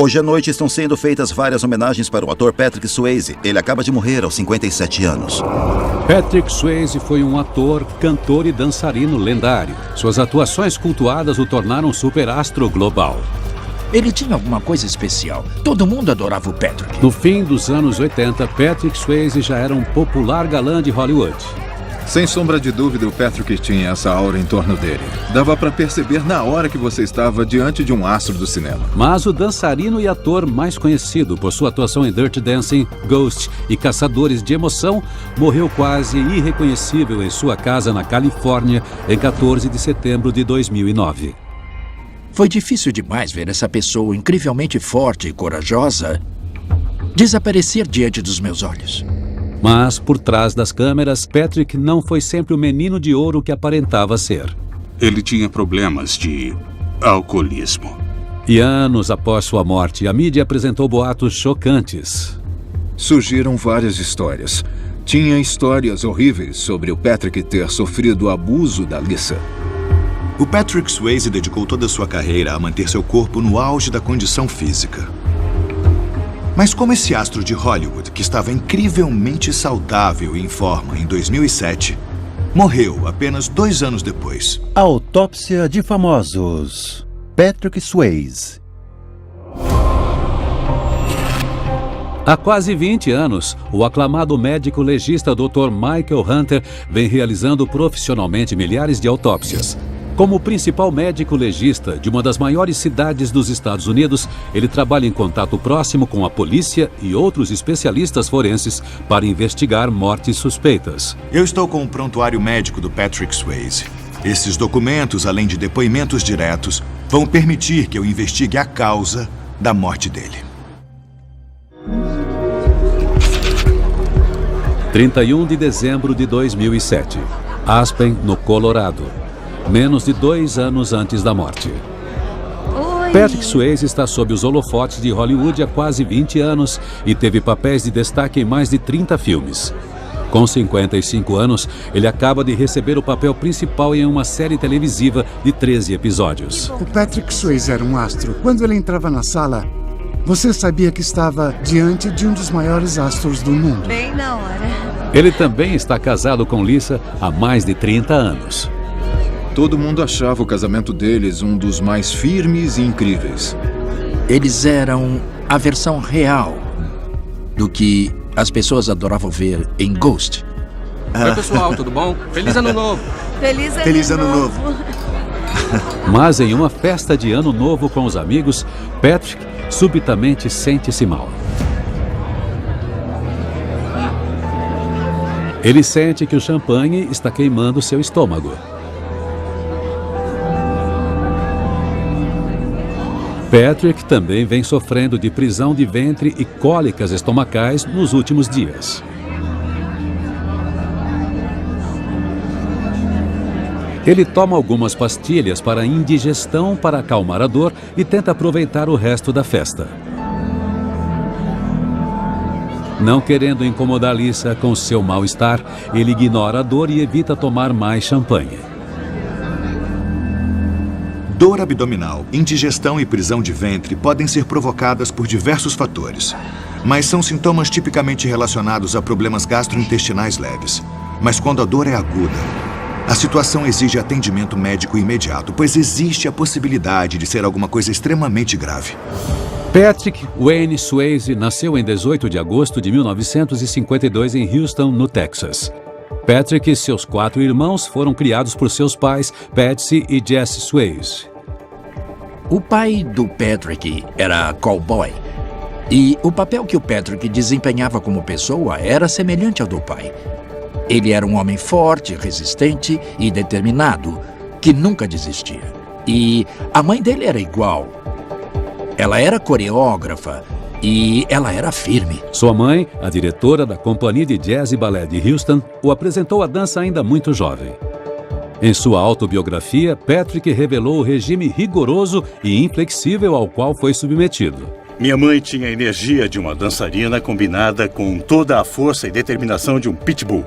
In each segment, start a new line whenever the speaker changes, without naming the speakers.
Hoje à noite estão sendo feitas várias homenagens para o ator Patrick Swayze. Ele acaba de morrer aos 57 anos.
Patrick Swayze foi um ator, cantor e dançarino lendário. Suas atuações cultuadas o tornaram um superastro global.
Ele tinha alguma coisa especial. Todo mundo adorava o Patrick.
No fim dos anos 80, Patrick Swayze já era um popular galã de Hollywood.
Sem sombra de dúvida, o Patrick tinha essa aura em torno dele. Dava pra perceber na hora que você estava diante de um astro do cinema.
Mas o dançarino e ator mais conhecido por sua atuação em Dirty Dancing, Ghost e Caçadores de Emoção, morreu quase irreconhecível em sua casa na Califórnia em 14 de setembro de 2009.
Foi difícil demais ver essa pessoa incrivelmente forte e corajosa desaparecer diante dos meus olhos.
Mas, por trás das câmeras, Patrick não foi sempre o menino de ouro que aparentava ser.
Ele tinha problemas de alcoolismo.
E anos após sua morte, a mídia apresentou boatos chocantes.
Surgiram várias histórias. Tinha histórias horríveis sobre o Patrick ter sofrido abuso da Lisa.
O Patrick Swayze dedicou toda a sua carreira a manter seu corpo no auge da condição física. Mas como esse astro de Hollywood, que estava incrivelmente saudável e em forma em 2007, morreu apenas 2 anos depois?
Autópsia de famosos. Patrick Swayze.
Há quase 20 anos, o aclamado médico legista Dr. Michael Hunter vem realizando profissionalmente milhares de autópsias. Como principal médico legista de uma das maiores cidades dos Estados Unidos, ele trabalha em contato próximo com a polícia e outros especialistas forenses para investigar mortes suspeitas.
Eu estou com o prontuário médico do Patrick Swayze. Esses documentos, além de depoimentos diretos, vão permitir que eu investigue a causa da morte dele.
31 de dezembro de 2007. Aspen, no Colorado. Menos de 2 anos antes da morte. Patrick Swayze está sob os holofotes de Hollywood há quase 20 anos e teve papéis de destaque em mais de 30 filmes. Com 55 anos, ele acaba de receber o papel principal em uma série televisiva de 13 episódios.
O Patrick Swayze era um astro. Quando ele entrava na sala, você sabia que estava diante de um dos maiores astros do mundo.
Bem na hora.
Ele também está casado com Lisa há mais de 30 anos.
Todo mundo achava o casamento deles um dos mais firmes e incríveis.
Eles eram a versão real do que as pessoas adoravam ver em Ghost.
Oi, pessoal, tudo bom? Feliz Ano Novo!
Feliz Ano Novo!
Mas em uma festa de Ano Novo com os amigos, Patrick subitamente sente-se mal. Ele sente que o champanhe está queimando seu estômago. Patrick também vem sofrendo de prisão de ventre e cólicas estomacais nos últimos dias. Ele toma algumas pastilhas para indigestão para acalmar a dor e tenta aproveitar o resto da festa. Não querendo incomodar Lisa com seu mal-estar, ele ignora a dor e evita tomar mais champanhe.
Dor abdominal, indigestão e prisão de ventre podem ser provocadas por diversos fatores, mas são sintomas tipicamente relacionados a problemas gastrointestinais leves. Mas quando a dor é aguda, a situação exige atendimento médico imediato, pois existe a possibilidade de ser alguma coisa extremamente grave.
Patrick Wayne Swayze nasceu em 18 de agosto de 1952 em Houston, no Texas. Patrick e seus 4 irmãos foram criados por seus pais, Patsy e Jesse Swayze.
O pai do Patrick era cowboy. E o papel que o Patrick desempenhava como pessoa era semelhante ao do pai. Ele era um homem forte, resistente e determinado, que nunca desistia. E a mãe dele era igual. Ela era coreógrafa e ela era firme.
Sua mãe, a diretora da Companhia de Jazz e Ballet de Houston, o apresentou à dança ainda muito jovem. Em sua autobiografia, Patrick revelou o regime rigoroso e inflexível ao qual foi submetido.
Minha mãe tinha a energia de uma dançarina combinada com toda a força e determinação de um pitbull.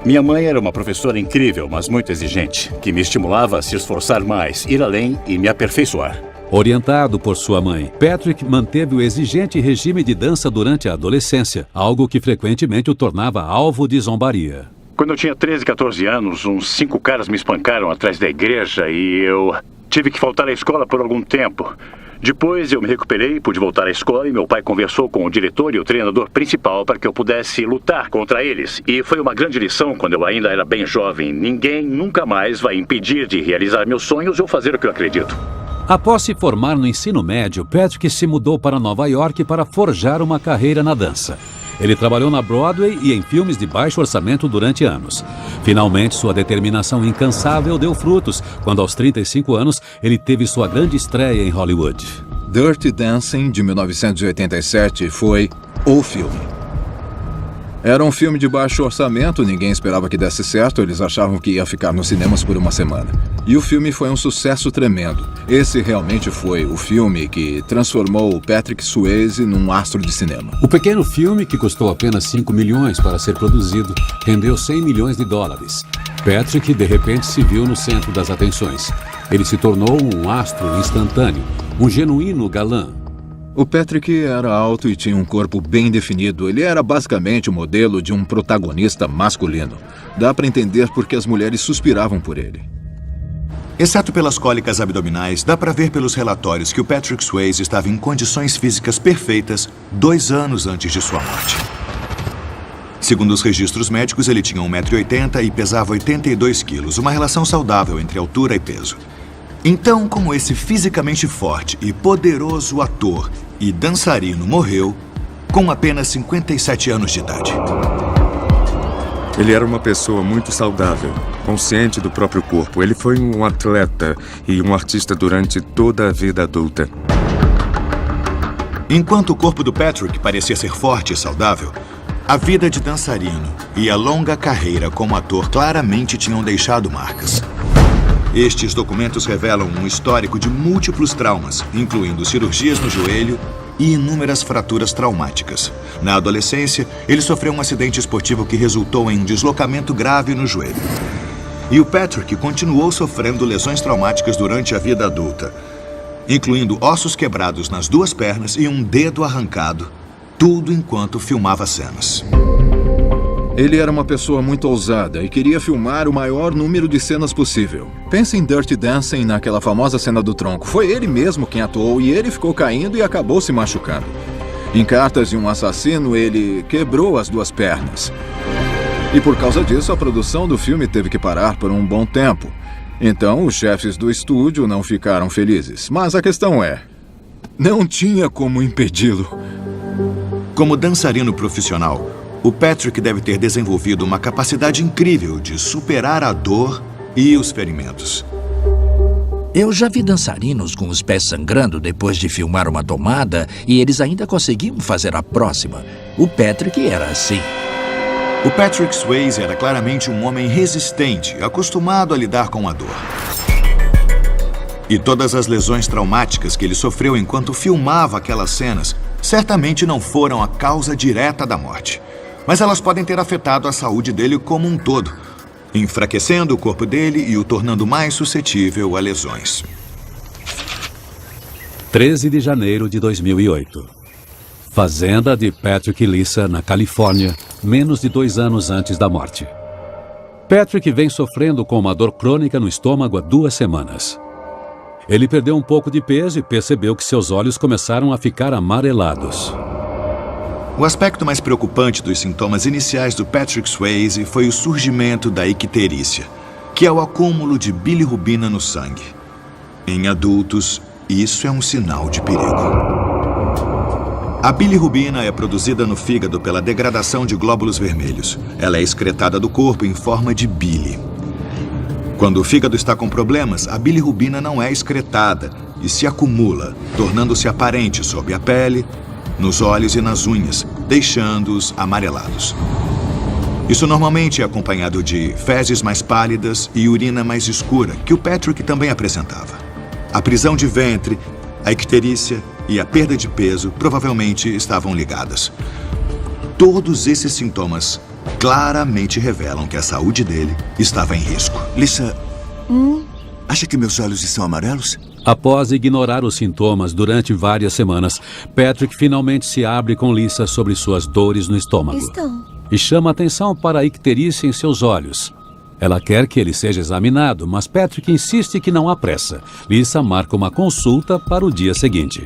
Minha mãe era uma professora incrível, mas muito exigente, que me estimulava a se esforçar mais, ir além e me aperfeiçoar.
Orientado por sua mãe, Patrick manteve o exigente regime de dança durante a adolescência, algo que frequentemente o tornava alvo de zombaria.
Quando eu tinha 13, 14 anos, uns 5 caras me espancaram atrás da igreja e eu tive que faltar à escola por algum tempo. Depois eu me recuperei, pude voltar à escola e meu pai conversou com o diretor e o treinador principal para que eu pudesse lutar contra eles. E foi uma grande lição quando eu ainda era bem jovem. Ninguém nunca mais vai impedir de realizar meus sonhos ou fazer o que eu acredito.
Após se formar no ensino médio, Patrick se mudou para Nova York para forjar uma carreira na dança. Ele trabalhou na Broadway e em filmes de baixo orçamento durante anos. Finalmente, sua determinação incansável deu frutos, quando aos 35 anos, ele teve sua grande estreia em Hollywood.
Dirty Dancing, de 1987, foi o filme. Era um filme de baixo orçamento, ninguém esperava que desse certo, eles achavam que ia ficar nos cinemas por uma semana. E o filme foi um sucesso tremendo. Esse realmente foi o filme que transformou o Patrick Swayze num astro de cinema.
O pequeno filme, que custou apenas 5 milhões para ser produzido, rendeu 100 milhões de dólares. Patrick, de repente, se viu no centro das atenções. Ele se tornou um astro instantâneo, um genuíno galã.
O Patrick era alto e tinha um corpo bem definido. Ele era basicamente o modelo de um protagonista masculino. Dá para entender porque as mulheres suspiravam por ele.
Exceto pelas cólicas abdominais, dá para ver pelos relatórios que o Patrick Swayze estava em condições físicas perfeitas 2 anos antes de sua morte. Segundo os registros médicos, ele tinha 1,80 m e pesava 82 quilos, uma relação saudável entre altura e peso. Então, como esse fisicamente forte e poderoso ator e dançarino morreu com apenas 57 anos de idade.
Ele era uma pessoa muito saudável, consciente do próprio corpo. Ele foi um atleta e um artista durante toda a vida adulta.
Enquanto o corpo do Patrick parecia ser forte e saudável, a vida de dançarino e a longa carreira como ator claramente tinham deixado marcas. Estes documentos revelam um histórico de múltiplos traumas, incluindo cirurgias no joelho e inúmeras fraturas traumáticas. Na adolescência, ele sofreu um acidente esportivo que resultou em um deslocamento grave no joelho. E o Patrick continuou sofrendo lesões traumáticas durante a vida adulta, incluindo ossos quebrados nas 2 pernas e um dedo arrancado, tudo enquanto filmava cenas.
Ele era uma pessoa muito ousada e queria filmar o maior número de cenas possível. Pense em Dirty Dancing, naquela famosa cena do tronco. Foi ele mesmo quem atuou e ele ficou caindo e acabou se machucando. Em Cartas de um Assassino, ele quebrou as 2 pernas. E por causa disso, a produção do filme teve que parar por um bom tempo. Então, os chefes do estúdio não ficaram felizes. Mas a questão é, não tinha como impedi-lo.
Como dançarino profissional, o Patrick deve ter desenvolvido uma capacidade incrível de superar a dor e os ferimentos.
Eu já vi dançarinos com os pés sangrando depois de filmar uma tomada e eles ainda conseguiam fazer a próxima. O Patrick era assim.
O Patrick Swayze era claramente um homem resistente, acostumado a lidar com a dor. E todas as lesões traumáticas que ele sofreu enquanto filmava aquelas cenas certamente não foram a causa direta da morte. Mas elas podem ter afetado a saúde dele como um todo, enfraquecendo o corpo dele e o tornando mais suscetível a lesões.
13 de janeiro de 2008. Fazenda de Patrick e Lisa, na Califórnia, menos de 2 anos antes da morte. Patrick vem sofrendo com uma dor crônica no estômago há 2 semanas. Ele perdeu um pouco de peso e percebeu que seus olhos começaram a ficar amarelados.
O aspecto mais preocupante dos sintomas iniciais do Patrick Swayze foi o surgimento da icterícia, que é o acúmulo de bilirrubina no sangue. Em adultos, isso é um sinal de perigo. A bilirrubina é produzida no fígado pela degradação de glóbulos vermelhos. Ela é excretada do corpo em forma de bile. Quando o fígado está com problemas, a bilirrubina não é excretada e se acumula, tornando-se aparente sob a pele, nos olhos e nas unhas, deixando-os amarelados. Isso normalmente é acompanhado de fezes mais pálidas e urina mais escura, que o Patrick também apresentava. A prisão de ventre, a icterícia e a perda de peso provavelmente estavam ligadas. Todos esses sintomas claramente revelam que a saúde dele estava em risco.
Lisa, acha que meus olhos estão amarelos?
Após ignorar os sintomas durante várias semanas, Patrick finalmente se abre com Lisa sobre suas dores no estômago. E chama atenção para a icterícia em seus olhos. Ela quer que ele seja examinado, mas Patrick insiste que não há pressa. Lisa marca uma consulta para o dia seguinte.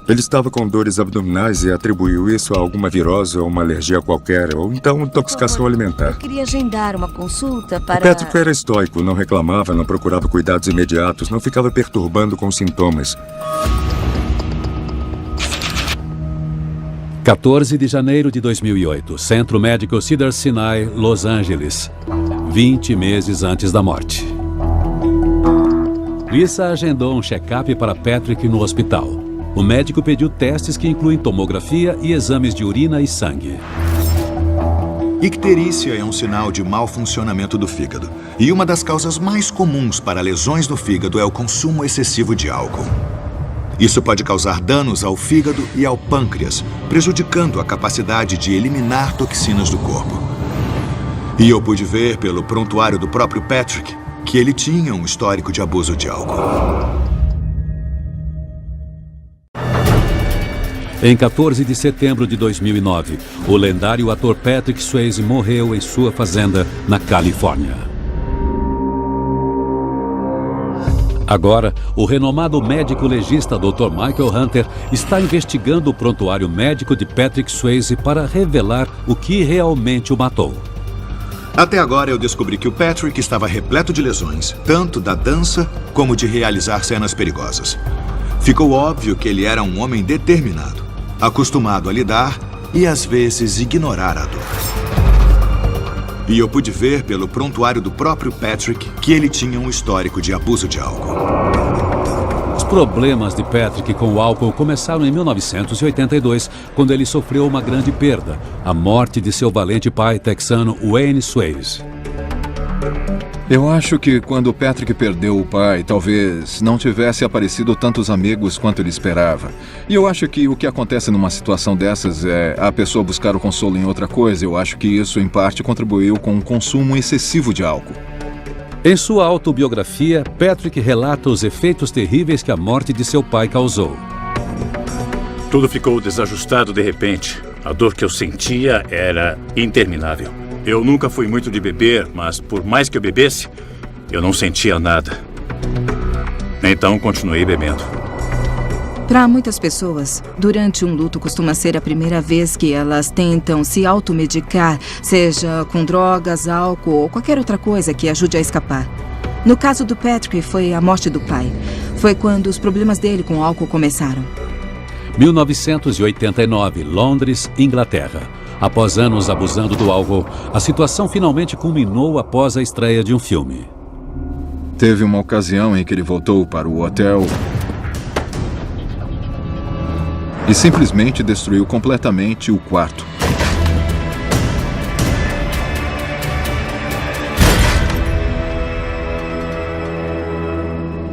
Ele estava com dores abdominais e atribuiu isso a alguma virose ou uma alergia qualquer, ou então intoxicação alimentar.
Eu queria agendar uma consulta para...
O Patrick era estoico, não reclamava, não procurava cuidados imediatos, não ficava perturbando com sintomas.
14 de janeiro de 2008, Centro Médico Cedars-Sinai, Los Angeles. 20 meses antes da morte. Lisa agendou um check-up para Patrick no hospital. O médico pediu testes que incluem tomografia e exames de urina e sangue.
Icterícia é um sinal de mau funcionamento do fígado. E uma das causas mais comuns para lesões do fígado é o consumo excessivo de álcool. Isso pode causar danos ao fígado e ao pâncreas, prejudicando a capacidade de eliminar toxinas do corpo. E eu pude ver pelo prontuário do próprio Patrick que ele tinha um histórico de abuso de álcool.
Em 14 de setembro de 2009, o lendário ator Patrick Swayze morreu em sua fazenda, na Califórnia. Agora, o renomado médico legista Dr. Michael Hunter está investigando o prontuário médico de Patrick Swayze para revelar o que realmente o matou.
Até agora eu descobri que o Patrick estava repleto de lesões, tanto da dança como de realizar cenas perigosas. Ficou óbvio que ele era um homem determinado, acostumado a lidar e às vezes ignorar a dor. E eu pude ver pelo prontuário do próprio Patrick que ele tinha um histórico de abuso de álcool.
Os problemas de Patrick com o álcool começaram em 1982, quando ele sofreu uma grande perda, a morte de seu valente pai texano Wayne Swayze.
Eu acho que quando o Patrick perdeu o pai, talvez não tivesse aparecido tantos amigos quanto ele esperava. E eu acho que o que acontece numa situação dessas é a pessoa buscar o consolo em outra coisa. Eu acho que isso, em parte, contribuiu com o consumo excessivo de álcool.
Em sua autobiografia, Patrick relata os efeitos terríveis que a morte de seu pai causou.
Tudo ficou desajustado de repente. A dor que eu sentia era interminável. Eu nunca fui muito de beber, mas por mais que eu bebesse, eu não sentia nada. Então continuei bebendo.
Para muitas pessoas, durante um luto costuma ser a primeira vez que elas tentam se automedicar, seja com drogas, álcool ou qualquer outra coisa que ajude a escapar. No caso do Patrick, foi a morte do pai. Foi quando os problemas dele com o álcool começaram.
1989, Londres, Inglaterra. Após anos abusando do álcool, a situação finalmente culminou após a estreia de um filme.
Teve uma ocasião em que ele voltou para o hotel e simplesmente destruiu completamente o quarto.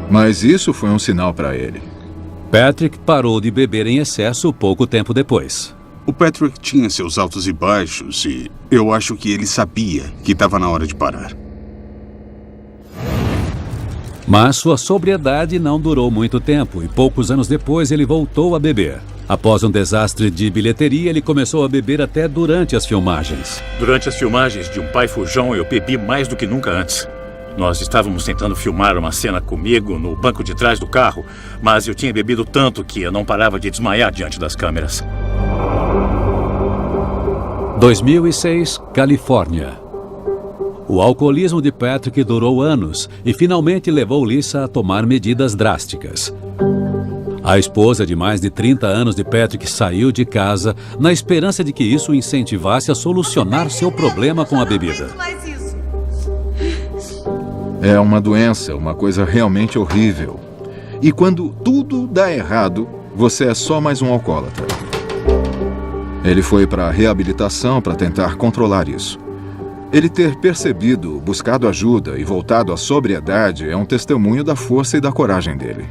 Mas isso foi um sinal para ele.
Patrick parou de beber em excesso pouco tempo depois.
O Patrick tinha seus altos e baixos e eu acho que ele sabia que estava na hora de parar.
Mas sua sobriedade não durou muito tempo e poucos anos depois ele voltou a beber. Após um desastre de bilheteria, ele começou a beber até durante as filmagens.
Durante as filmagens de Um Pai Fujão, eu bebi mais do que nunca antes. Nós estávamos tentando filmar uma cena comigo no banco de trás do carro, mas eu tinha bebido tanto que eu não parava de desmaiar diante das câmeras.
2006, Califórnia. O alcoolismo de Patrick durou anos e finalmente levou Lisa a tomar medidas drásticas. A esposa de mais de 30 anos de Patrick saiu de casa na esperança de que isso o incentivasse a solucionar seu problema com a bebida.
É uma doença, uma coisa realmente horrível. E quando tudo dá errado, você é só mais um alcoólatra. Ele foi para a reabilitação para tentar controlar isso. Ele ter percebido, buscado ajuda e voltado à sobriedade é um testemunho da força e da coragem dele.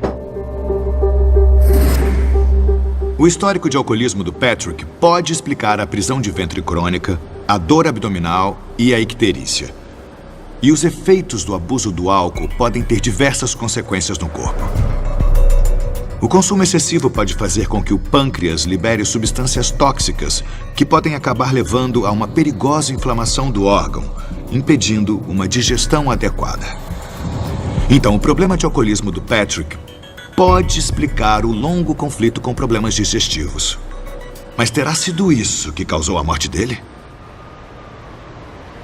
O histórico de alcoolismo do Patrick pode explicar a prisão de ventre crônica, a dor abdominal e a icterícia. E os efeitos do abuso do álcool podem ter diversas consequências no corpo. O consumo excessivo pode fazer com que o pâncreas libere substâncias tóxicas que podem acabar levando a uma perigosa inflamação do órgão, impedindo uma digestão adequada. Então, o problema de alcoolismo do Patrick pode explicar o longo conflito com problemas digestivos. Mas terá sido isso que causou a morte dele?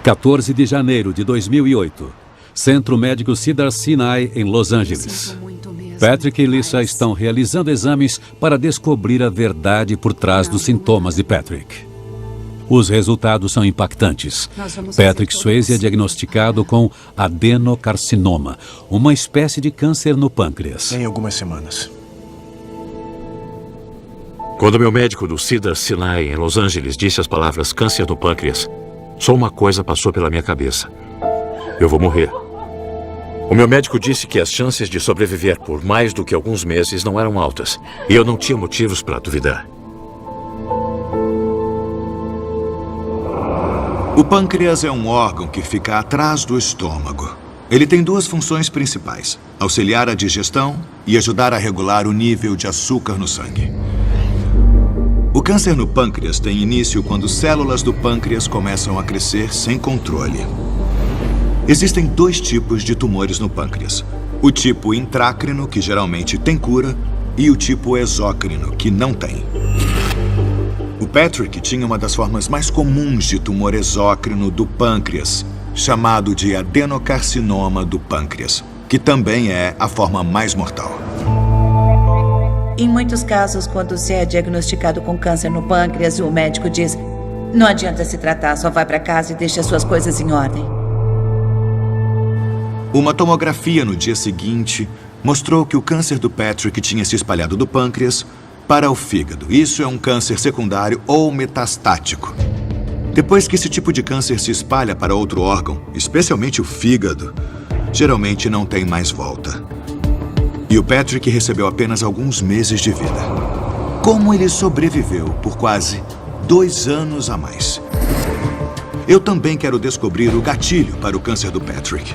14 de janeiro de 2008. Centro Médico Cedars-Sinai, em Los Angeles. Patrick e Lisa estão realizando exames para descobrir a verdade por trás dos sintomas de Patrick. Os resultados são impactantes. Patrick Swayze é diagnosticado com adenocarcinoma, uma espécie de câncer no pâncreas.
Em algumas semanas.
Quando meu médico do Cedars-Sinai, em Los Angeles, disse as palavras câncer no pâncreas, só uma coisa passou pela minha cabeça. Eu vou morrer. O meu médico disse que as chances de sobreviver por mais do que alguns meses não eram altas. E eu não tinha motivos para duvidar.
O pâncreas é um órgão que fica atrás do estômago. Ele tem duas funções principais: auxiliar a digestão e ajudar a regular o nível de açúcar no sangue. O câncer no pâncreas tem início quando células do pâncreas começam a crescer sem controle. Existem dois tipos de tumores no pâncreas: o tipo intrácrino, que geralmente tem cura, e o tipo exócrino, que não tem. O Patrick tinha uma das formas mais comuns de tumor exócrino do pâncreas, chamado de adenocarcinoma do pâncreas, que também é a forma mais mortal.
Em muitos casos, quando se é diagnosticado com câncer no pâncreas, o médico diz: não adianta se tratar, só vai para casa e deixa suas coisas em ordem.
Uma tomografia no dia seguinte mostrou que o câncer do Patrick tinha se espalhado do pâncreas para o fígado. Isso é um câncer secundário ou metastático. Depois que esse tipo de câncer se espalha para outro órgão, especialmente o fígado, geralmente não tem mais volta. E o Patrick recebeu apenas alguns meses de vida. Como ele sobreviveu por quase 2 anos a mais? Eu também quero descobrir o gatilho para o câncer do Patrick.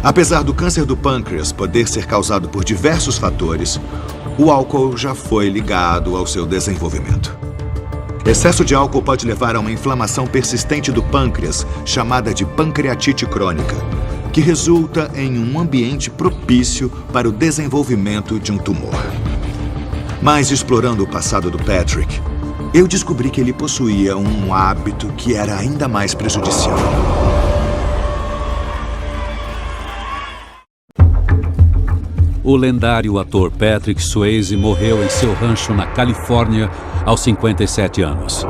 Apesar do câncer do pâncreas poder ser causado por diversos fatores, o álcool já foi ligado ao seu desenvolvimento. Excesso de álcool pode levar a uma inflamação persistente do pâncreas, chamada de pancreatite crônica, que resulta em um ambiente propício para o desenvolvimento de um tumor. Mas explorando o passado do Patrick, eu descobri que ele possuía um hábito que era ainda mais prejudicial.
O lendário ator Patrick Swayze morreu em seu rancho na Califórnia aos 57 anos.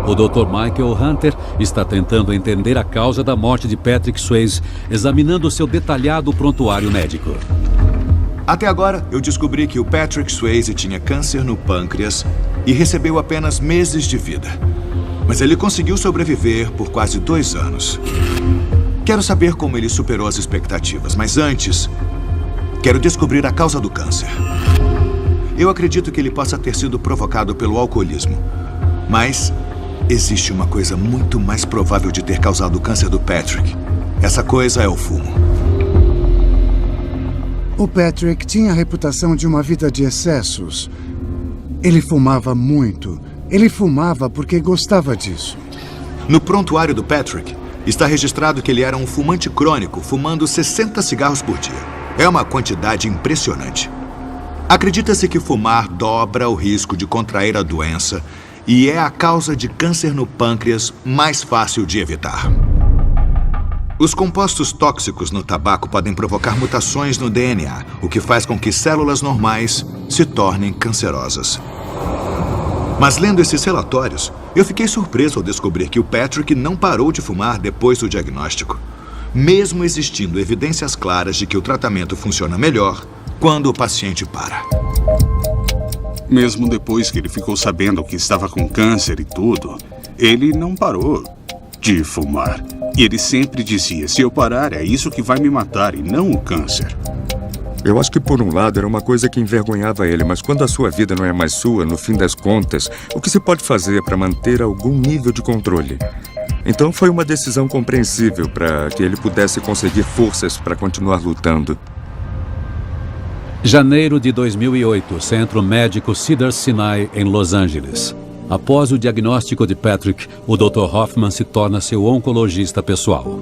O Dr. Michael Hunter está tentando entender a causa da morte de Patrick Swayze, examinando seu detalhado prontuário médico.
Até agora, eu descobri que o Patrick Swayze tinha câncer no pâncreas e recebeu apenas meses de vida. Mas ele conseguiu sobreviver por quase 2 anos. Quero saber como ele superou as expectativas, mas antes, quero descobrir a causa do câncer. Eu acredito que ele possa ter sido provocado pelo alcoolismo, mas existe uma coisa muito mais provável de ter causado o câncer do Patrick. Essa coisa é o fumo.
O Patrick tinha a reputação de uma vida de excessos. Ele fumava muito. Ele fumava porque gostava disso.
No prontuário do Patrick, está registrado que ele era um fumante crônico, fumando 60 cigarros por dia. É uma quantidade impressionante. Acredita-se que fumar dobra o risco de contrair a doença e é a causa de câncer no pâncreas mais fácil de evitar. Os compostos tóxicos no tabaco podem provocar mutações no DNA, o que faz com que células normais se tornem cancerosas. Mas lendo esses relatórios, eu fiquei surpreso ao descobrir que o Patrick não parou de fumar depois do diagnóstico, mesmo existindo evidências claras de que o tratamento funciona melhor quando o paciente para.
Mesmo depois que ele ficou sabendo que estava com câncer e tudo, ele não parou de fumar. E ele sempre dizia: se eu parar, é isso que vai me matar e não o câncer.
Eu acho que, por um lado, era uma coisa que envergonhava ele, mas quando a sua vida não é mais sua, no fim das contas, o que se pode fazer para manter algum nível de controle? Então foi uma decisão compreensível para que ele pudesse conseguir forças para continuar lutando.
Janeiro de 2008, Centro Médico Cedars-Sinai, em Los Angeles. Após o diagnóstico de Patrick, o Dr. Hoffman se torna seu oncologista pessoal.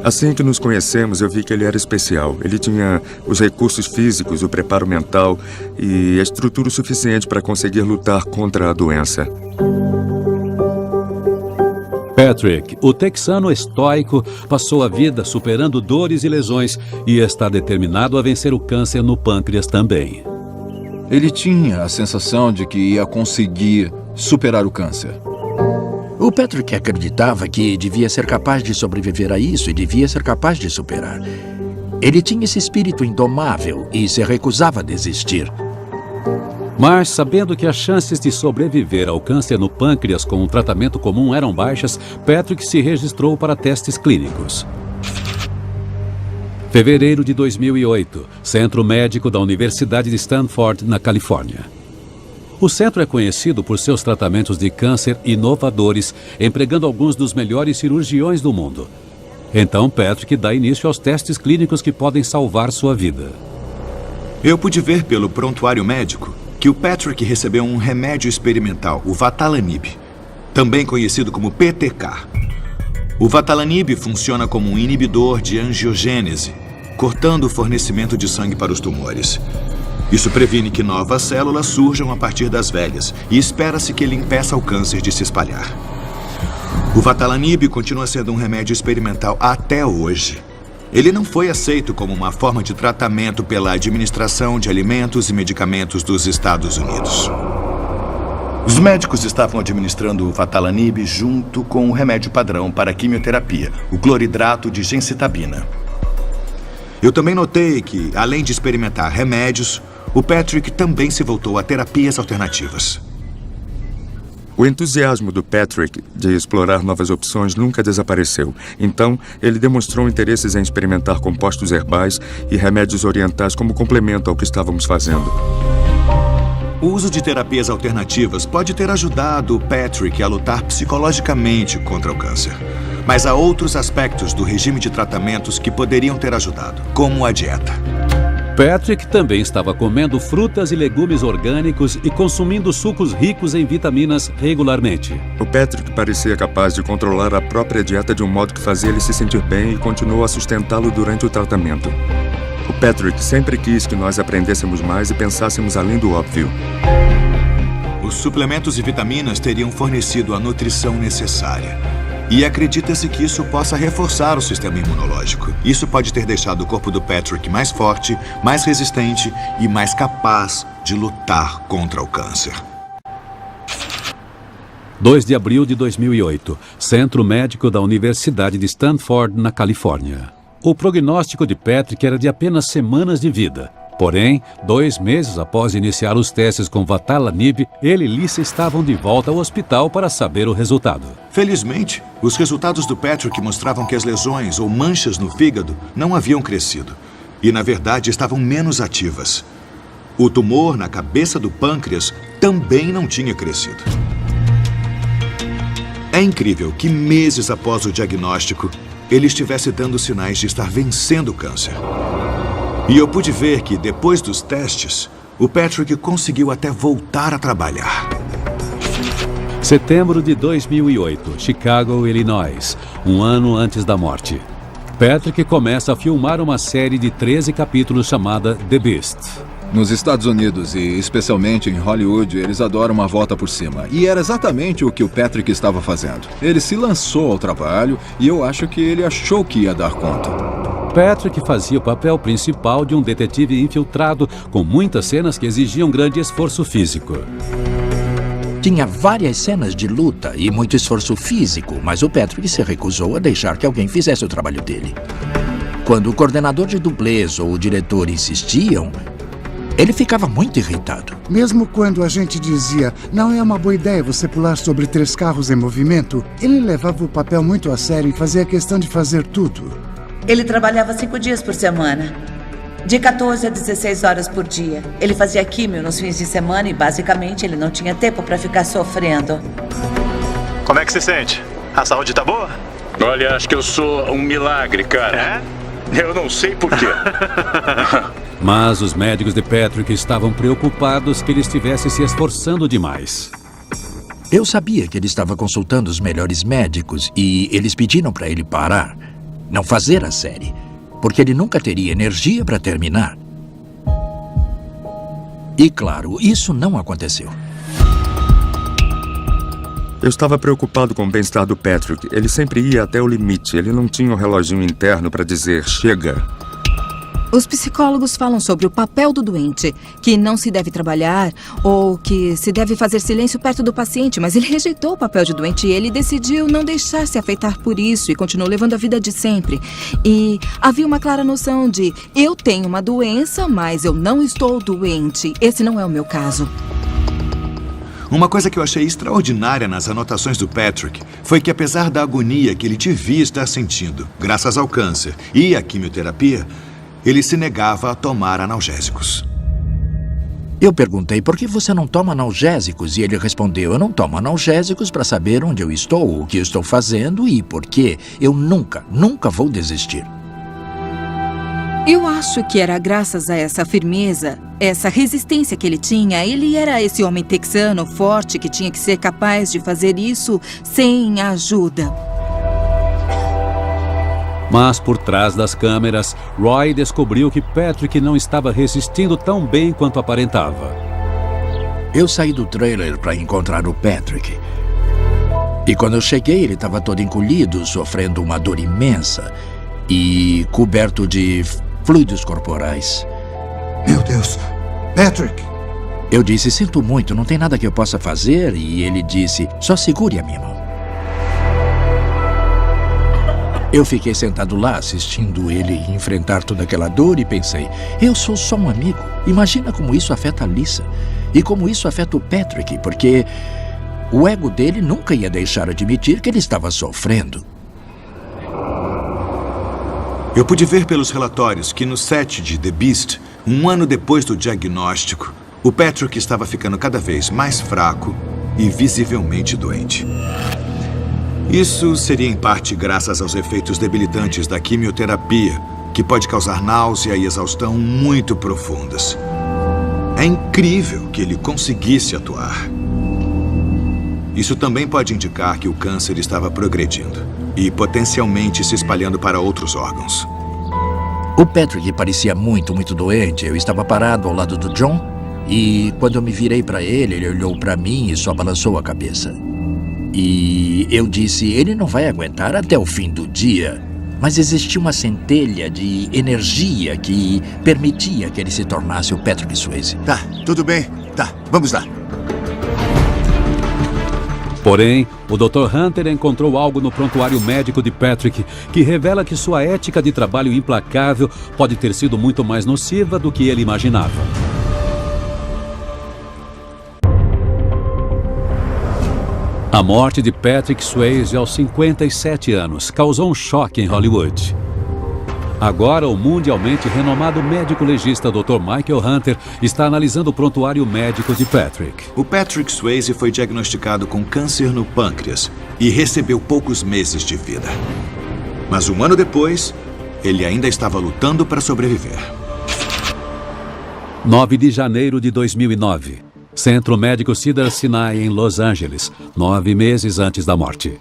Assim que nos conhecemos, eu vi que ele era especial. Ele tinha os recursos físicos, o preparo mental e a estrutura suficiente para conseguir lutar contra a doença.
Patrick, o texano estoico, passou a vida superando dores e lesões e está determinado a vencer o câncer no pâncreas também.
Ele tinha a sensação de que ia conseguir superar o câncer.
O Patrick acreditava que devia ser capaz de sobreviver a isso e devia ser capaz de superar. Ele tinha esse espírito indomável e se recusava a desistir.
Mas, sabendo que as chances de sobreviver ao câncer no pâncreas com um tratamento comum eram baixas, Patrick se registrou para testes clínicos. Fevereiro de 2008, Centro Médico da Universidade de Stanford, na Califórnia. O centro é conhecido por seus tratamentos de câncer inovadores, empregando alguns dos melhores cirurgiões do mundo. Então, Patrick dá início aos testes clínicos que podem salvar sua vida.
Eu pude ver pelo prontuário médico que o Patrick recebeu um remédio experimental, o Vatalanib, também conhecido como PTK. O Vatalanib funciona como um inibidor de angiogênese, cortando o fornecimento de sangue para os tumores. Isso previne que novas células surjam a partir das velhas e espera-se que ele impeça o câncer de se espalhar. O Vatalanib continua sendo um remédio experimental até hoje. Ele não foi aceito como uma forma de tratamento pela Administração de Alimentos e Medicamentos dos Estados Unidos. Os médicos estavam administrando o Vatalanib junto com o remédio padrão para a quimioterapia, o cloridrato de gencitabina. Eu também notei que, além de experimentar remédios, o Patrick também se voltou a terapias alternativas.
O entusiasmo do Patrick de explorar novas opções nunca desapareceu. Então, ele demonstrou interesses em experimentar compostos herbais e remédios orientais como complemento ao que estávamos fazendo.
O uso de terapias alternativas pode ter ajudado o Patrick a lutar psicologicamente contra o câncer. Mas há outros aspectos do regime de tratamentos que poderiam ter ajudado, como a dieta.
Patrick também estava comendo frutas e legumes orgânicos e consumindo sucos ricos em vitaminas regularmente.
O Patrick parecia capaz de controlar a própria dieta de um modo que fazia ele se sentir bem e continuou a sustentá-lo durante o tratamento. O Patrick sempre quis que nós aprendêssemos mais e pensássemos além do óbvio.
Os suplementos e vitaminas teriam fornecido a nutrição necessária. E acredita-se que isso possa reforçar o sistema imunológico. Isso pode ter deixado o corpo do Patrick mais forte, mais resistente e mais capaz de lutar contra o câncer.
2 de abril de 2008, Centro Médico da Universidade de Stanford, na Califórnia. O prognóstico de Patrick era de apenas semanas de vida. Porém, 2 meses após iniciar os testes com Vatalanib, ele e Lisa estavam de volta ao hospital para saber o resultado.
Felizmente, os resultados do Patrick mostravam que as lesões ou manchas no fígado não haviam crescido. E, na verdade, estavam menos ativas. O tumor na cabeça do pâncreas também não tinha crescido. É incrível que meses após o diagnóstico, ele estivesse dando sinais de estar vencendo o câncer. E eu pude ver que, depois dos testes, o Patrick conseguiu até voltar a trabalhar.
Setembro de 2008, Chicago, Illinois, um ano antes da morte. Patrick começa a filmar uma série de 13 capítulos chamada The Beast.
Nos Estados Unidos e especialmente em Hollywood, eles adoram uma volta por cima. E era exatamente o que o Patrick estava fazendo. Ele se lançou ao trabalho e eu acho que ele achou que ia dar conta.
Patrick fazia o papel principal de um detetive infiltrado, com muitas cenas que exigiam grande esforço físico.
Tinha várias cenas de luta e muito esforço físico, mas o Patrick se recusou a deixar que alguém fizesse o trabalho dele. Quando o coordenador de dublês ou o diretor insistiam, ele ficava muito irritado.
Mesmo quando a gente dizia, não é uma boa ideia você pular sobre 3 carros em movimento, ele levava o papel muito a sério e fazia questão de fazer tudo.
Ele trabalhava 5 dias por semana, de 14 a 16 horas por dia. Ele fazia químio nos fins de semana e, basicamente, ele não tinha tempo para ficar sofrendo.
Como é que se sente? A saúde tá boa?
Olha, acho que eu sou um milagre, cara.
É?
Eu não sei por quê.
Mas os médicos de Patrick estavam preocupados que ele estivesse se esforçando demais.
Eu sabia que ele estava consultando os melhores médicos e eles pediram para ele parar, não fazer a série, porque ele nunca teria energia para terminar. E claro, isso não aconteceu.
Eu estava preocupado com o bem-estar do Patrick. Ele sempre ia até o limite. Ele não tinha um reloginho interno para dizer, chega.
Os psicólogos falam sobre o papel do doente, que não se deve trabalhar ou que se deve fazer silêncio perto do paciente, mas ele rejeitou o papel de doente e ele decidiu não deixar-se afetar por isso e continuou levando a vida de sempre. E havia uma clara noção de, eu tenho uma doença, mas eu não estou doente. Esse não é o meu caso.
Uma coisa que eu achei extraordinária nas anotações do Patrick foi que, apesar da agonia que ele devia estar sentindo, graças ao câncer e à quimioterapia, ele se negava a tomar analgésicos.
Eu perguntei, por que você não toma analgésicos? E ele respondeu, eu não tomo analgésicos para saber onde eu estou, o que estou fazendo e por quê. Eu nunca vou desistir.
Eu acho que era graças a essa firmeza, essa resistência que ele tinha. Ele era esse homem texano forte que tinha que ser capaz de fazer isso sem ajuda.
Mas por trás das câmeras, Roy descobriu que Patrick não estava resistindo tão bem quanto aparentava.
Eu saí do trailer para encontrar o Patrick. E quando eu cheguei, ele estava todo encolhido, sofrendo uma dor imensa e coberto de fluidos corporais.
Meu Deus, Patrick!
Eu disse, sinto muito, não tem nada que eu possa fazer. E ele disse, só segure a minha mão. Eu fiquei sentado lá assistindo ele enfrentar toda aquela dor e pensei, eu sou só um amigo. Imagina como isso afeta a Lisa e como isso afeta o Patrick, porque o ego dele nunca ia deixar admitir que ele estava sofrendo.
Eu pude ver pelos relatórios que no set de The Beast, um ano depois do diagnóstico, o Patrick estava ficando cada vez mais fraco e visivelmente doente. Isso seria em parte graças aos efeitos debilitantes da quimioterapia, que pode causar náusea e exaustão muito profundas. É incrível que ele conseguisse atuar. Isso também pode indicar que o câncer estava progredindo e potencialmente se espalhando para outros órgãos.
O Patrick parecia muito doente. Eu estava parado ao lado do John e quando eu me virei para ele, ele olhou para mim e só balançou a cabeça. E eu disse, ele não vai aguentar até o fim do dia. Mas existia uma centelha de energia que permitia que ele se tornasse o Patrick Swayze.
Tá, tudo bem. Tá, vamos lá.
Porém, o Dr. Hunter encontrou algo no prontuário médico de Patrick que revela que sua ética de trabalho implacável pode ter sido muito mais nociva do que ele imaginava. A morte de Patrick Swayze aos 57 anos causou um choque em Hollywood. Agora, o mundialmente renomado médico legista Dr. Michael Hunter está analisando o prontuário médico de Patrick.
O Patrick Swayze foi diagnosticado com câncer no pâncreas e recebeu poucos meses de vida. Mas um ano depois, ele ainda estava lutando para sobreviver.
9 de janeiro de 2009. Centro Médico Cedars-Sinai, em Los Angeles, 9 meses antes da morte.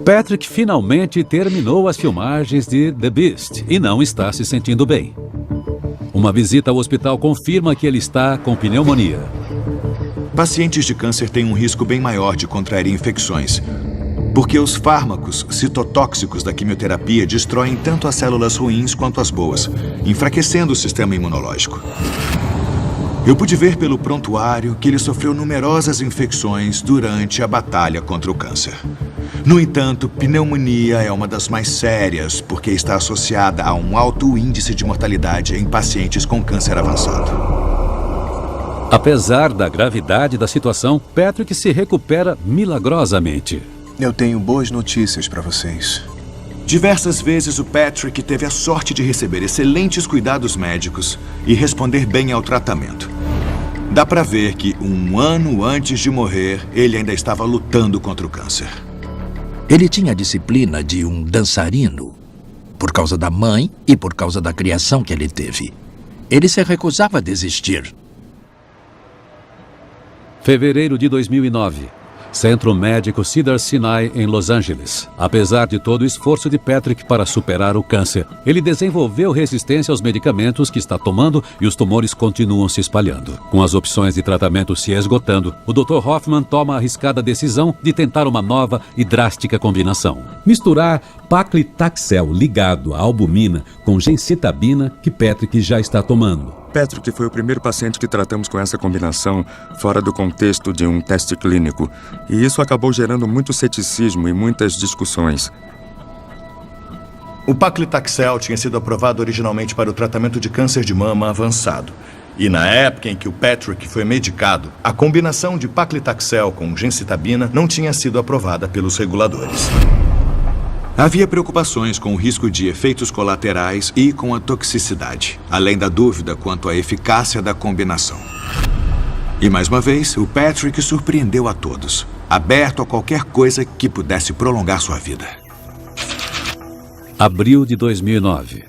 Patrick finalmente terminou as filmagens de The Beast e não está se sentindo bem. Uma visita ao hospital confirma que ele está com pneumonia.
Pacientes de câncer têm um risco bem maior de contrair infecções, porque os fármacos citotóxicos da quimioterapia destroem tanto as células ruins quanto as boas, enfraquecendo o sistema imunológico. Eu pude ver pelo prontuário que ele sofreu numerosas infecções durante a batalha contra o câncer. No entanto, pneumonia é uma das mais sérias porque está associada a um alto índice de mortalidade em pacientes com câncer avançado.
Apesar da gravidade da situação, Patrick se recupera milagrosamente.
Eu tenho boas notícias para vocês.
Diversas vezes o Patrick teve a sorte de receber excelentes cuidados médicos e responder bem ao tratamento. Dá pra ver que um ano antes de morrer, ele ainda estava lutando contra o câncer.
Ele tinha a disciplina de um dançarino, por causa da mãe e por causa da criação que ele teve. Ele se recusava a desistir.
Fevereiro de 2009. Centro Médico Cedars-Sinai, em Los Angeles. Apesar de todo o esforço de Patrick para superar o câncer, ele desenvolveu resistência aos medicamentos que está tomando e os tumores continuam se espalhando. Com as opções de tratamento se esgotando, o Dr. Hoffman toma a arriscada decisão de tentar uma nova e drástica combinação. Misturar paclitaxel ligado à albumina com gencitabina que Patrick já está tomando.
Patrick foi o primeiro paciente que tratamos com essa combinação fora do contexto de um teste clínico. E isso acabou gerando muito ceticismo e muitas discussões.
O paclitaxel tinha sido aprovado originalmente para o tratamento de câncer de mama avançado. E na época em que o Patrick foi medicado, a combinação de paclitaxel com gencitabina não tinha sido aprovada pelos reguladores. Havia preocupações com o risco de efeitos colaterais e com a toxicidade, além da dúvida quanto à eficácia da combinação. E mais uma vez, o Patrick surpreendeu a todos, aberto a qualquer coisa que pudesse prolongar sua vida.
Abril de 2009.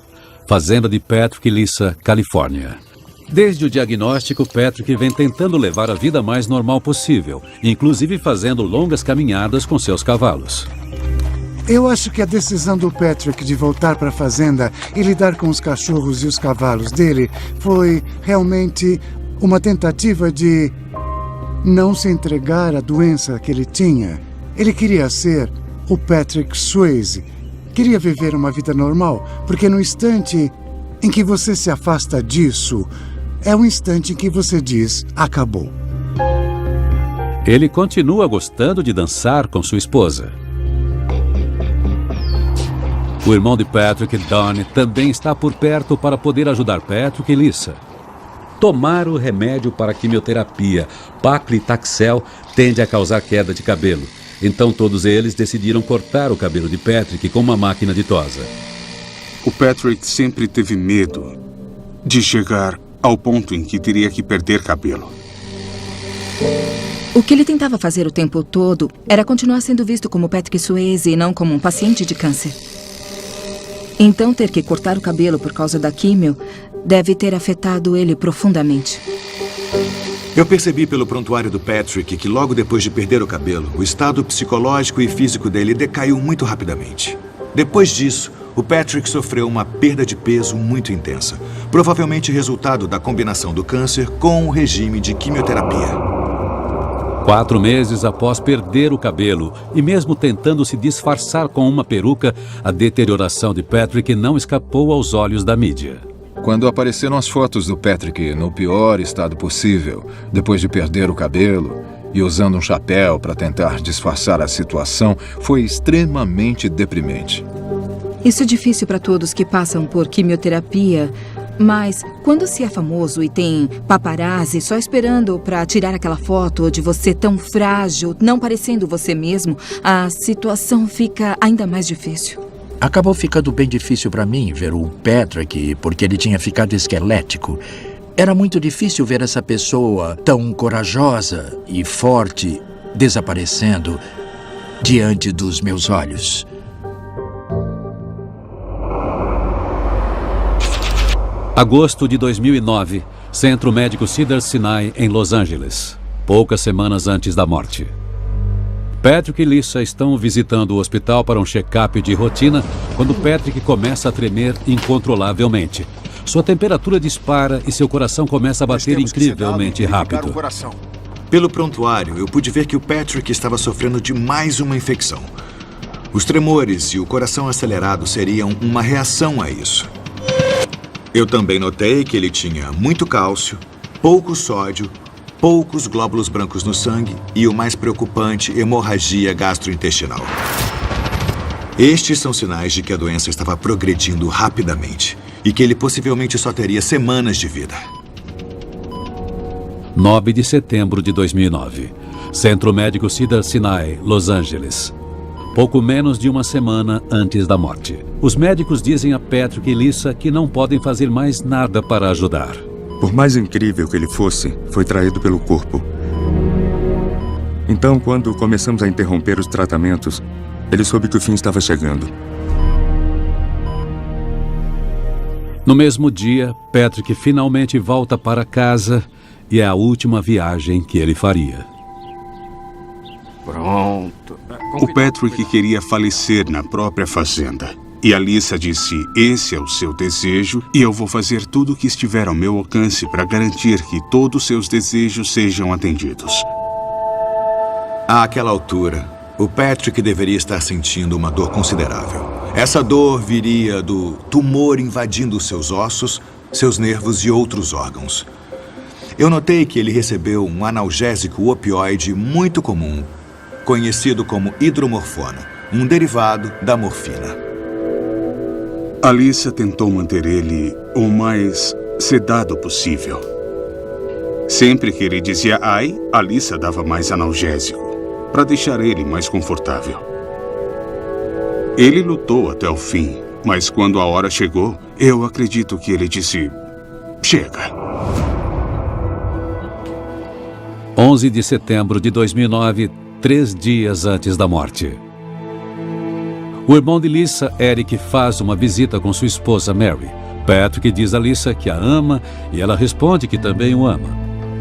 Fazenda de Patrick e Lisa, Califórnia. Desde o diagnóstico, Patrick vem tentando levar a vida mais normal possível, inclusive fazendo longas caminhadas com seus cavalos.
Eu acho que a decisão do Patrick de voltar para a fazenda e lidar com os cachorros e os cavalos dele foi realmente uma tentativa de não se entregar à doença que ele tinha. Ele queria ser o Patrick Swayze. Queria viver uma vida normal, porque no instante em que você se afasta disso, é o instante em que você diz, acabou.
Ele continua gostando de dançar com sua esposa. O irmão de Patrick, Donnie, também está por perto para poder ajudar Patrick e Lisa. Tomar o remédio para a quimioterapia, paclitaxel, tende a causar queda de cabelo. Então todos eles decidiram cortar o cabelo de Patrick com uma máquina de tosa.
O Patrick sempre teve medo de chegar ao ponto em que teria que perder cabelo.
O que ele tentava fazer o tempo todo era continuar sendo visto como Patrick Swayze e não como um paciente de câncer. Então, ter que cortar o cabelo por causa da químio deve ter afetado ele profundamente.
Eu percebi pelo prontuário do Patrick que logo depois de perder o cabelo, o estado psicológico e físico dele decaiu muito rapidamente. Depois disso, o Patrick sofreu uma perda de peso muito intensa, provavelmente resultado da combinação do câncer com o regime de quimioterapia.
4 meses após perder o cabelo e mesmo tentando se disfarçar com uma peruca, a deterioração de Patrick não escapou aos olhos da mídia.
Quando apareceram as fotos do Patrick no pior estado possível, depois de perder o cabelo e usando um chapéu para tentar disfarçar a situação, foi extremamente deprimente.
Isso é difícil para todos que passam por quimioterapia, mas quando se é famoso e tem paparazzi só esperando para tirar aquela foto de você tão frágil, não parecendo você mesmo, a situação fica ainda mais difícil.
Acabou ficando bem difícil para mim ver o Patrick, porque ele tinha ficado esquelético. Era muito difícil ver essa pessoa tão corajosa e forte desaparecendo diante dos meus olhos.
Agosto de 2009, Centro Médico Cedars-Sinai, em Los Angeles. Poucas semanas antes da morte. Patrick e Lisa estão visitando o hospital para um check-up de rotina quando Patrick começa a tremer incontrolavelmente. Sua temperatura dispara e seu coração começa a bater incrivelmente rápido.
Pelo prontuário, eu pude ver que o Patrick estava sofrendo de mais uma infecção. Os tremores e o coração acelerado seriam uma reação a isso. Eu também notei que ele tinha muito cálcio, pouco sódio, poucos glóbulos brancos no sangue e, o mais preocupante, hemorragia gastrointestinal. Estes são sinais de que a doença estava progredindo rapidamente e que ele possivelmente só teria semanas de vida.
9 de setembro de 2009. Centro Médico Cedars-Sinai, Los Angeles. Pouco menos de uma semana antes da morte. Os médicos dizem a Patrick e Lisa que não podem fazer mais nada para ajudar.
Por mais incrível que ele fosse, foi traído pelo corpo. Então, quando começamos a interromper os tratamentos, ele soube que o fim estava chegando.
No mesmo dia, Patrick finalmente volta para casa e é a última viagem que ele faria.
Pronto. O Patrick queria falecer na própria fazenda. E a Lisa disse, esse é o seu desejo e eu vou fazer tudo o que estiver ao meu alcance para garantir que todos os seus desejos sejam atendidos.
Àquela altura, o Patrick deveria estar sentindo uma dor considerável. Essa dor viria do tumor invadindo seus ossos, seus nervos e outros órgãos. Eu notei que ele recebeu um analgésico opioide muito comum, conhecido como hidromorfona, um derivado da morfina.
A Lisa tentou manter ele o mais sedado possível. Sempre que ele dizia ai, a Lisa dava mais analgésico, para deixar ele mais confortável. Ele lutou até o fim, mas quando a hora chegou, eu acredito que ele disse, chega.
11 de setembro de 2009, 3 dias antes da morte. O irmão de Lisa, Eric, faz uma visita com sua esposa Mary. Patrick diz a Lisa que a ama e ela responde que também o ama.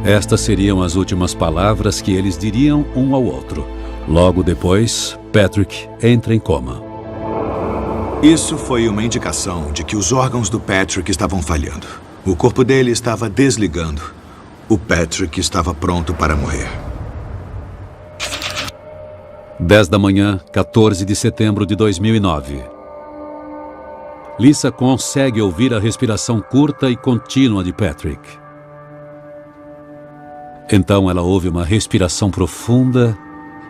Estas seriam as últimas palavras que eles diriam um ao outro. Logo depois, Patrick entra em coma.
Isso foi uma indicação de que os órgãos do Patrick estavam falhando. O corpo dele estava desligando. O Patrick estava pronto para morrer.
10 da manhã, 14 de setembro de 2009. Lisa consegue ouvir a respiração curta e contínua de Patrick. Então ela ouve uma respiração profunda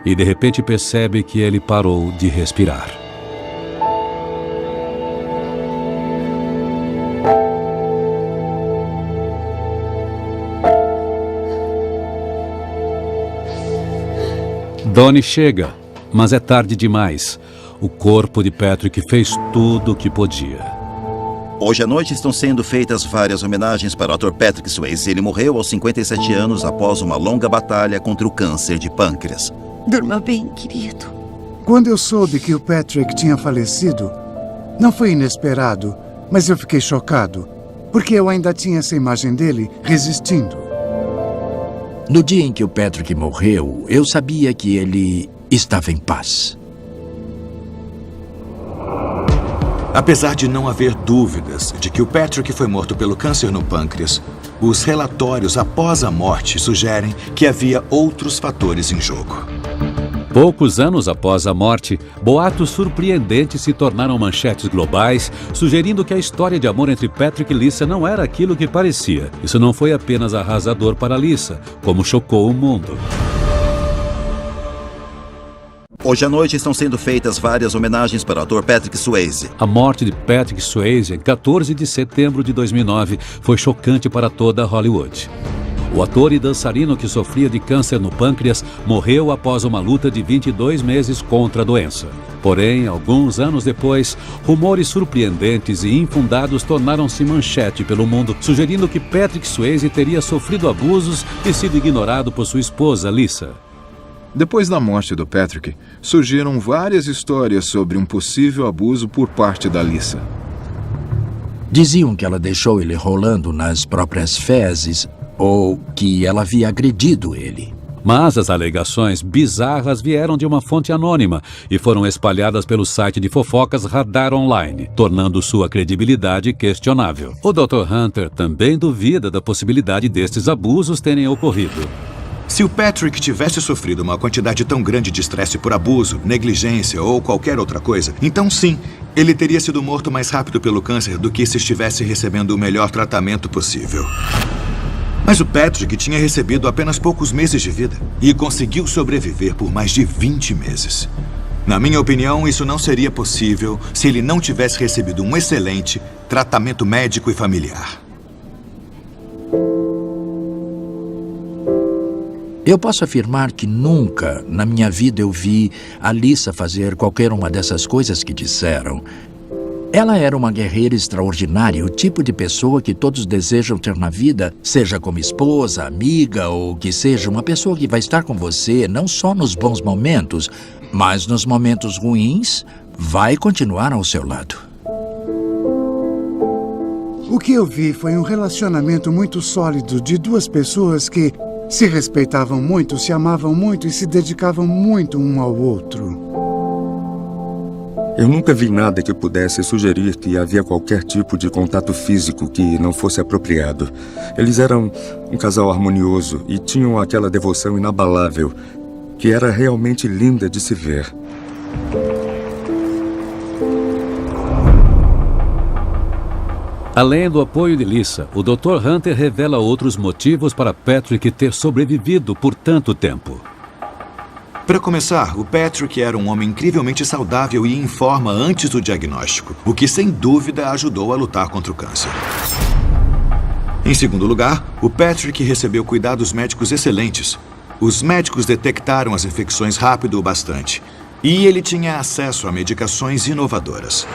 e de repente percebe que ele parou de respirar. Donnie chega, mas é tarde demais. O corpo de Patrick fez tudo o que podia.
Hoje à noite estão sendo feitas várias homenagens para o ator Patrick Swayze. Ele morreu aos 57 anos após uma longa batalha contra o câncer de pâncreas.
Durma bem, querido.
Quando eu soube que o Patrick tinha falecido, não foi inesperado, mas eu fiquei chocado, porque eu ainda tinha essa imagem dele resistindo.
No dia em que o Patrick morreu, eu sabia que ele estava em paz.
Apesar de não haver dúvidas de que o Patrick foi morto pelo câncer no pâncreas, os relatórios após a morte sugerem que havia outros fatores em jogo.
Poucos anos após a morte, boatos surpreendentes se tornaram manchetes globais, sugerindo que a história de amor entre Patrick e Lisa não era aquilo que parecia. Isso não foi apenas arrasador para Lisa, como chocou o mundo.
Hoje à noite estão sendo feitas várias homenagens para o ator Patrick Swayze.
A morte de Patrick Swayze, em 14 de setembro de 2009, foi chocante para toda Hollywood. O ator e dançarino que sofria de câncer no pâncreas morreu após uma luta de 22 meses contra a doença. Porém, alguns anos depois, rumores surpreendentes e infundados tornaram-se manchete pelo mundo, sugerindo que Patrick Swayze teria sofrido abusos e sido ignorado por sua esposa, Lisa.
Depois da morte do Patrick, surgiram várias histórias sobre um possível abuso por parte da Lisa.
Diziam que ela deixou ele rolando nas próprias fezes ou que ela havia agredido ele.
Mas as alegações bizarras vieram de uma fonte anônima e foram espalhadas pelo site de fofocas Radar Online, tornando sua credibilidade questionável. O Dr. Hunter também duvida da possibilidade destes abusos terem ocorrido.
Se o Patrick tivesse sofrido uma quantidade tão grande de estresse por abuso, negligência ou qualquer outra coisa, então sim, ele teria sido morto mais rápido pelo câncer do que se estivesse recebendo o melhor tratamento possível. Mas o Patrick tinha recebido apenas poucos meses de vida e conseguiu sobreviver por mais de 20 meses. Na minha opinião, isso não seria possível se ele não tivesse recebido um excelente tratamento médico e familiar.
Eu posso afirmar que nunca na minha vida eu vi a Lisa fazer qualquer uma dessas coisas que disseram. Ela era uma guerreira extraordinária, o tipo de pessoa que todos desejam ter na vida, seja como esposa, amiga ou que seja uma pessoa que vai estar com você não só nos bons momentos, mas nos momentos ruins, vai continuar ao seu lado.
O que eu vi foi um relacionamento muito sólido de duas pessoas que se respeitavam muito, se amavam muito e se dedicavam muito um ao outro.
Eu nunca vi nada que pudesse sugerir que havia qualquer tipo de contato físico que não fosse apropriado. Eles eram um casal harmonioso e tinham aquela devoção inabalável que era realmente linda de se ver.
Além do apoio de Lisa, o Dr. Hunter revela outros motivos para Patrick ter sobrevivido por tanto tempo.
Para começar, o Patrick era um homem incrivelmente saudável e em forma antes do diagnóstico, o que sem dúvida ajudou a lutar contra o câncer. Em segundo lugar, o Patrick recebeu cuidados médicos excelentes. Os médicos detectaram as infecções rápido o bastante e ele tinha acesso a medicações inovadoras.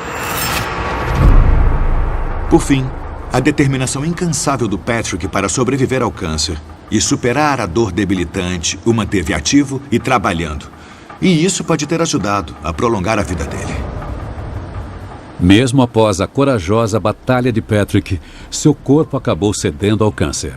Por fim, a determinação incansável do Patrick para sobreviver ao câncer e superar a dor debilitante o manteve ativo e trabalhando. E isso pode ter ajudado a prolongar a vida dele.
Mesmo após a corajosa batalha de Patrick, seu corpo acabou cedendo ao câncer.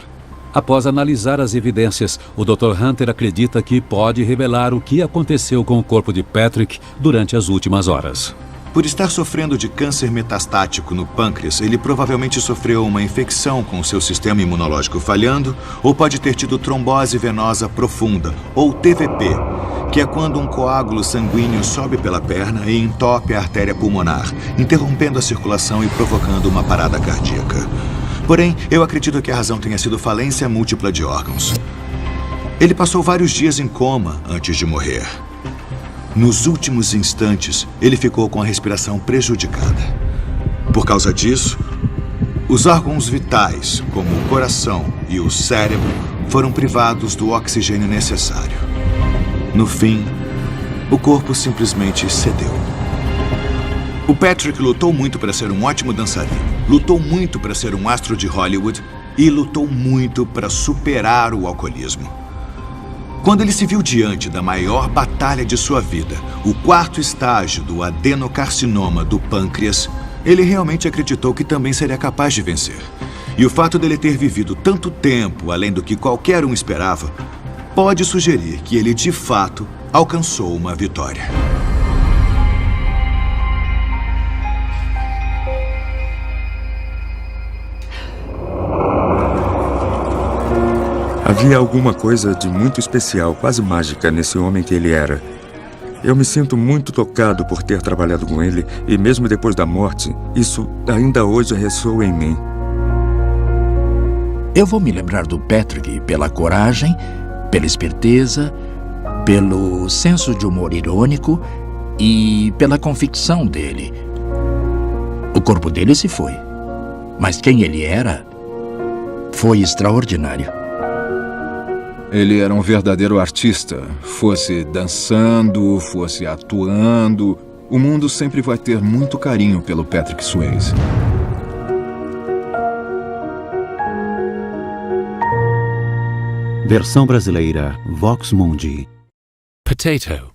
Após analisar as evidências, o Dr. Hunter acredita que pode revelar o que aconteceu com o corpo de Patrick durante as últimas horas.
Por estar sofrendo de câncer metastático no pâncreas, ele provavelmente sofreu uma infecção com seu sistema imunológico falhando ou pode ter tido trombose venosa profunda, ou TVP, que é quando um coágulo sanguíneo sobe pela perna e entope a artéria pulmonar, interrompendo a circulação e provocando uma parada cardíaca. Porém, eu acredito que a razão tenha sido falência múltipla de órgãos. Ele passou vários dias em coma antes de morrer. Nos últimos instantes, ele ficou com a respiração prejudicada. Por causa disso, os órgãos vitais, como o coração e o cérebro, foram privados do oxigênio necessário. No fim, o corpo simplesmente cedeu. O Patrick lutou muito para ser um ótimo dançarino, lutou muito para ser um astro de Hollywood e lutou muito para superar o alcoolismo. Quando ele se viu diante da maior batalha de sua vida, o 4º estágio do adenocarcinoma do pâncreas, ele realmente acreditou que também seria capaz de vencer. E o fato dele ter vivido tanto tempo além do que qualquer um esperava, pode sugerir que ele de fato alcançou uma vitória.
Havia alguma coisa de muito especial, quase mágica, nesse homem que ele era. Eu me sinto muito tocado por ter trabalhado com ele e mesmo depois da morte, isso ainda hoje ressoa em mim.
Eu vou me lembrar do Patrick pela coragem, pela esperteza, pelo senso de humor irônico e pela convicção dele. O corpo dele se foi, mas quem ele era foi extraordinário.
Ele era um verdadeiro artista. Fosse dançando, fosse atuando, o mundo sempre vai ter muito carinho pelo Patrick Swayze.
Versão brasileira, Vox Mundi.
Potato.